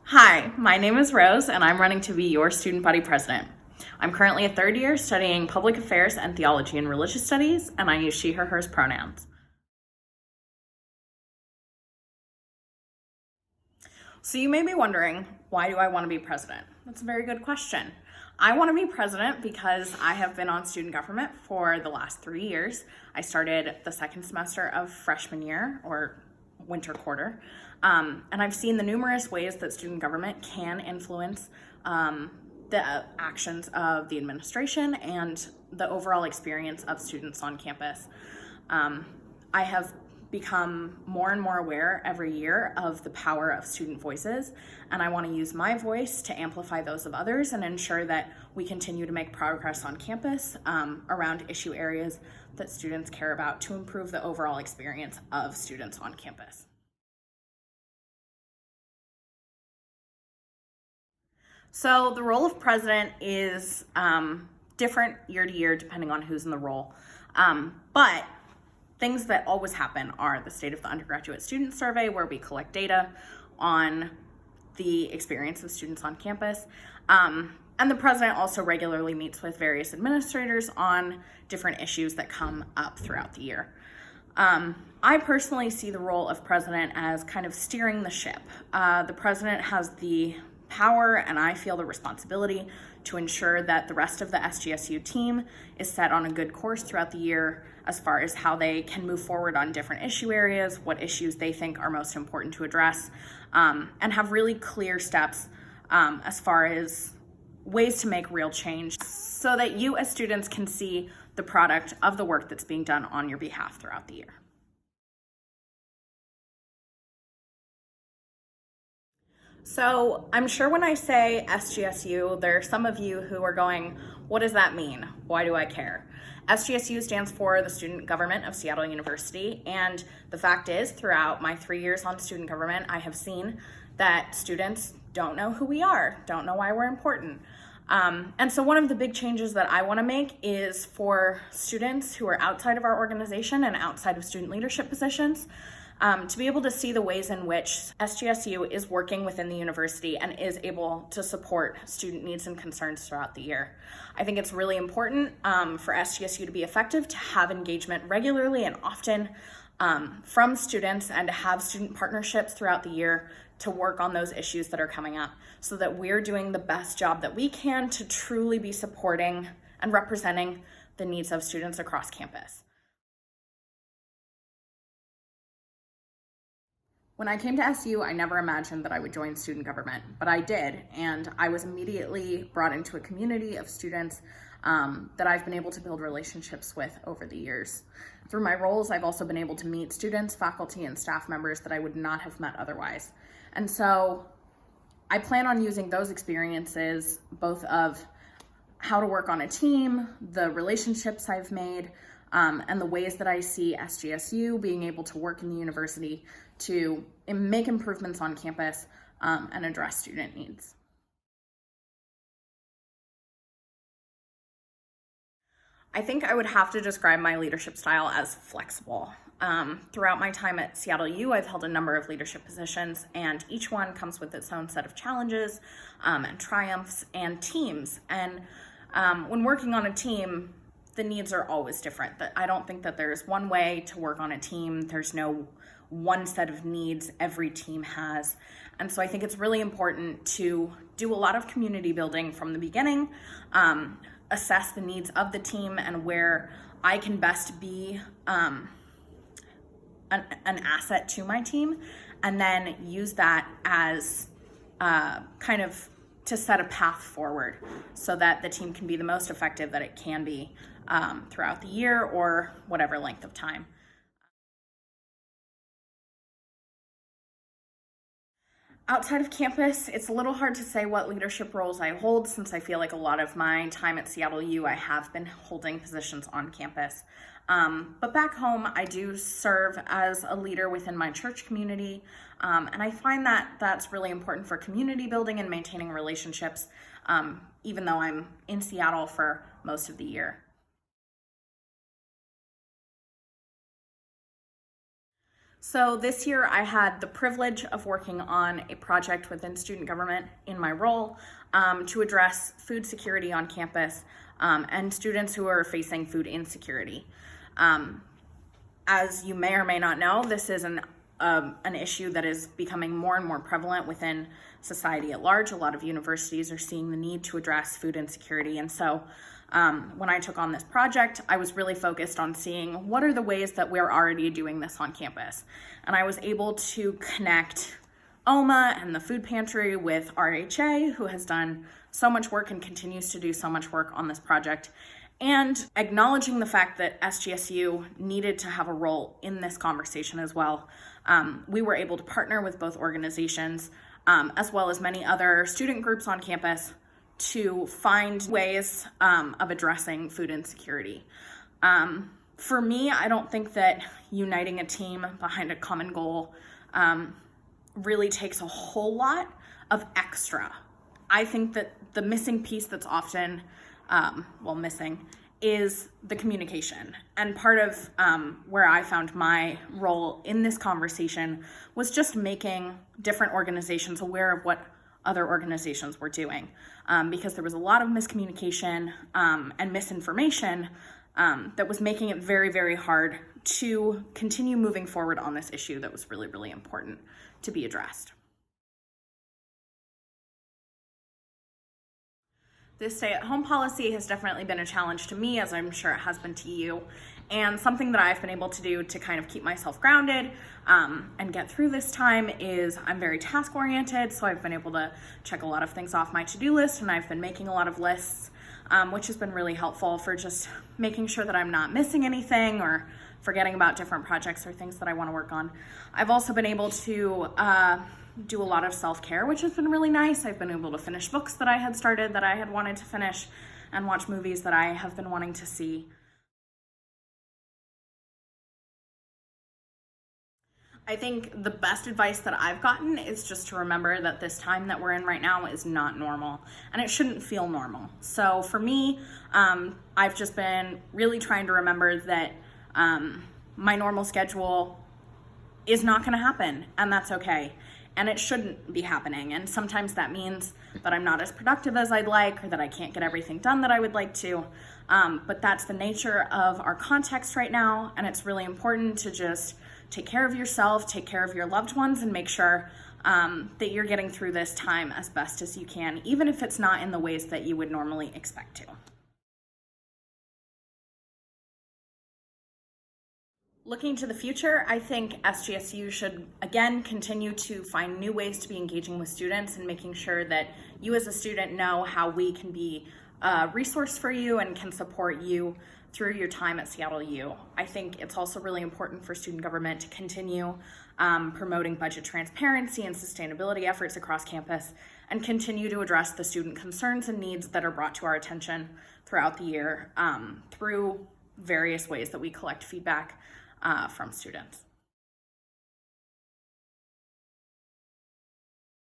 Hi, my name is Rose, and I'm running to be your student body president. I'm currently a third year studying public affairs and theology and religious studies, and I use she, her, hers pronouns. So you may be wondering, why do I want to be president? That's a very good question. I want to be president because I have been on student government for the last 3 years. I started the second semester of freshman year, or winter quarter, and I've seen the numerous ways that student government can influence the actions of the administration and the overall experience of students on campus. I have become more and more aware every year of the power of student voices, and I want to use my voice to amplify those of others and ensure that we continue to make progress on campus around issue areas that students care about to improve the overall experience of students on campus. So the role of president is different year to year depending on who's in the role. But things that always happen are the State of the Undergraduate Student Survey, where we collect data on the experience of students on campus. And the president also regularly meets with various administrators on different issues that come up throughout the year. I personally see the role of president as kind of steering the ship. The president has the power, and I feel the responsibility to ensure that the rest of the SGSU team is set on a good course throughout the year as far as how they can move forward on different issue areas, what issues they think are most important to address, and have really clear steps as far as ways to make real change so that you as students can see the product of the work that's being done on your behalf throughout the year. So I'm sure when I say SGSU, there are some of you who are going, what does that mean? Why do I care? SGSU stands for the Student Government of Seattle University, and the fact is, throughout my 3 years on student government, I have seen that students don't know who we are, don't know why we're important. And so one of the big changes that I want to make is for students who are outside of our organization and outside of student leadership positions to be able to see the ways in which SGSU is working within the university and is able to support student needs and concerns throughout the year. I think it's really important for SGSU to be effective, to have engagement regularly and often from students, and to have student partnerships throughout the year to work on those issues that are coming up so that we're doing the best job that we can to truly be supporting and representing the needs of students across campus. When I came to SU, I never imagined that I would join student government, but I did, and I was immediately brought into a community of students that I've been able to build relationships with over the years. Through my roles, I've also been able to meet students, faculty, and staff members that I would not have met otherwise. And so I plan on using those experiences, both of how to work on a team, the relationships I've made, and the ways that I see SGSU being able to work in the university to make improvements on campus and address student needs. I think I would have to describe my leadership style as flexible. Throughout my time at Seattle U, I've held a number of leadership positions, and each one comes with its own set of challenges and triumphs and teams. And when working on a team, the needs are always different. I don't think that there's one way to work on a team. There's no one set of needs every team has. And so I think it's really important to do a lot of community building from the beginning, assess the needs of the team and where I can best be an asset to my team, and then use that as kind of to set a path forward so that the team can be the most effective that it can be throughout the year or whatever length of time. Outside of campus, it's a little hard to say what leadership roles I hold, since I feel like a lot of my time at Seattle U, I have been holding positions on campus. But back home, I do serve as a leader within my church community, and I find that that's really important for community building and maintaining relationships, even though I'm in Seattle for most of the year. So this year I had the privilege of working on a project within student government in my role to address food security on campus and students who are facing food insecurity. As you may or may not know, this is an issue that is becoming more and more prevalent within society at large. A lot of universities are seeing the need to address food insecurity. And so when I took on this project, I was really focused on seeing what are the ways that we're already doing this on campus. And I was able to connect OMA and the food pantry with RHA, who has done so much work and continues to do so much work on this project, and acknowledging the fact that SGSU needed to have a role in this conversation as well. We were able to partner with both organizations, as well as many other student groups on campus, to find ways of addressing food insecurity. For me, I don't think that uniting a team behind a common goal really takes a whole lot of extra. I think that the missing piece that's often, missing, is the communication. And part of where I found my role in this conversation was just making different organizations aware of what other organizations were doing, because there was a lot of miscommunication and misinformation that was making it very, very hard to continue moving forward on this issue that was really, really important to be addressed. This stay-at-home policy has definitely been a challenge to me, as I'm sure it has been to you, and something that I've been able to do to kind of keep myself grounded and get through this time is I'm very task-oriented, so I've been able to check a lot of things off my to-do list, and I've been making a lot of lists, which has been really helpful for just making sure that I'm not missing anything or forgetting about different projects or things that I want to work on. I've also been able to do a lot of self-care, which has been really nice. I've been able to finish books that I had started that I had wanted to finish and watch movies that I have been wanting to see. I think the best advice that I've gotten is just to remember that this time that we're in right now is not normal, and it shouldn't feel normal. So for me, I've just been really trying to remember that my normal schedule is not going to happen, and that's okay. And it shouldn't be happening. And sometimes that means that I'm not as productive as I'd like, or that I can't get everything done that I would like to. But that's the nature of our context right now. And it's really important to just take care of yourself, take care of your loved ones, and make sure that you're getting through this time as best as you can, even if it's not in the ways that you would normally expect to. Looking to the future, I think SGSU should, again, continue to find new ways to be engaging with students and making sure that you as a student know how we can be a resource for you and can support you through your time at Seattle U. I think it's also really important for student government to continue promoting budget transparency and sustainability efforts across campus and continue to address the student concerns and needs that are brought to our attention throughout the year through various ways that we collect feedback from students.